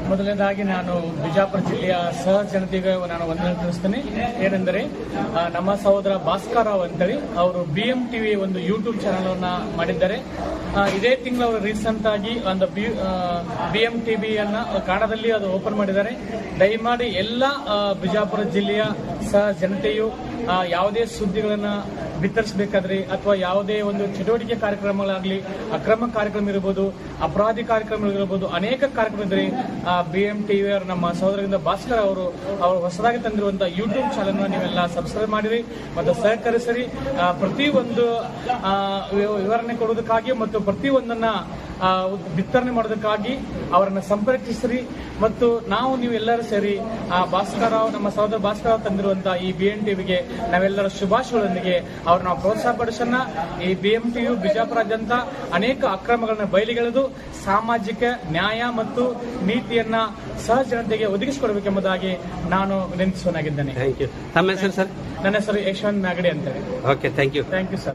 ಮೊದಲನೇದಾಗಿ ನಾನು ಬಿಜಾಪುರ ಜಿಲ್ಲೆಯ ಸಹ ಜನತೆಗೆ ನಾನು ವಂದನೆ ತಿಳಿಸ್ತೇನೆ. ಏನೆಂದರೆ ನಮ್ಮ ಸಹೋದರ ಭಾಸ್ಕರ್ ರಾವ್ ಅಂತೇಳಿ ಅವರು BM TV ಒಂದು ಯೂಟ್ಯೂಬ್ ಚಾನಲ್ ಅನ್ನ ಮಾಡಿದ್ದಾರೆ. ಇದೇ ತಿಂಗಳು ಅವರು ರೀಸೆಂಟ್ ಆಗಿ ಒಂದು BM TV ಅನ್ನ ಕನ್ನಡದಲ್ಲಿ ಅದು ಓಪನ್ ಮಾಡಿದ್ದಾರೆ. ದಯಮಾಡಿ ಎಲ್ಲ ಬಿಜಾಪುರ ಜಿಲ್ಲೆಯ ಸಹ ಜನತೆಯು ಯಾವುದೇ ಸುದ್ದಿಗಳನ್ನ ಬಿತ್ತರಿಸಬೇಕಾದ್ರೆ ಅಥವಾ ಯಾವುದೇ ಒಂದು ಚಟುವಟಿಕೆ ಕಾರ್ಯಕ್ರಮಗಳಾಗಲಿ, ಅಕ್ರಮ ಕಾರ್ಯಕ್ರಮ ಇರಬಹುದು, ಅಪರಾಧಿ ಕಾರ್ಯಕ್ರಮಗಳಿರಬಹುದು, ಅನೇಕ ಕಾರ್ಯಕ್ರಮ ಇದ್ರೆ BM TV ನಮ್ಮ ಸಹೋದರರಿಂದ ಭಾಸ್ಕರ್ ಅವರು ಹೊಸದಾಗಿ ತಂದಿರುವಂತಹ ಯೂಟ್ಯೂಬ್ ಚಾನಲ್ ನೀವೆಲ್ಲ ಸಬ್ಸ್ಕ್ರೈಬ್ ಮಾಡಿರಿ ಮತ್ತು ಸಹಕರಿಸಿರಿ. ಪ್ರತಿಯೊಂದು ವಿವರಣೆ ಕೊಡೋದಕ್ಕಾಗಿ ಮತ್ತು ಪ್ರತಿಯೊಂದನ್ನ ವಿತರಣೆ ಮಾಡೋದಕ್ಕಾಗಿ ಅವರನ್ನು ಸಂಪರ್ಕಿಸಿರಿ. ಮತ್ತು ನೀವೆಲ್ಲರೂ ಸೇರಿ ಭಾಸ್ಕರ್ ರಾವ್, ನಮ್ಮ ಸಹೋದರ ಭಾಸ್ಕರ್ ರಾವ್ ತಂದಿರುವಂತಹ ಈ BM TVಗೆ ನಾವೆಲ್ಲರ ಶುಭಾಶಯಗಳೊಂದಿಗೆ ಅವ್ರನ್ನ ಪ್ರೋತ್ಸಾಹ ಪಡಿಸೋಣ. ಈ BM TV ಬಿಜಾಪುರಾದ್ಯಂತ ಅನೇಕ ಅಕ್ರಮಗಳನ್ನ ಬಯಲಿಗೆಳೆದು ಸಾಮಾಜಿಕ ನ್ಯಾಯ ಮತ್ತು ನೀತಿಯನ್ನ ಸಹ ಜನತೆಗೆ ಒದಗಿಸಿಕೊಡಬೇಕೆಂಬುದಾಗಿ ನಾನು ವಿನಂತಿಸುವನಾಗಿದ್ದೇನೆ. Thank you. ತಮ್ಮ ಹೆಸರು ಸರ್? ನನ್ನ ಹೆಸರು ಯಶವಂತ್ ನಾಗಡಿ ಅಂತೇಳಿ. Okay, thank you sir.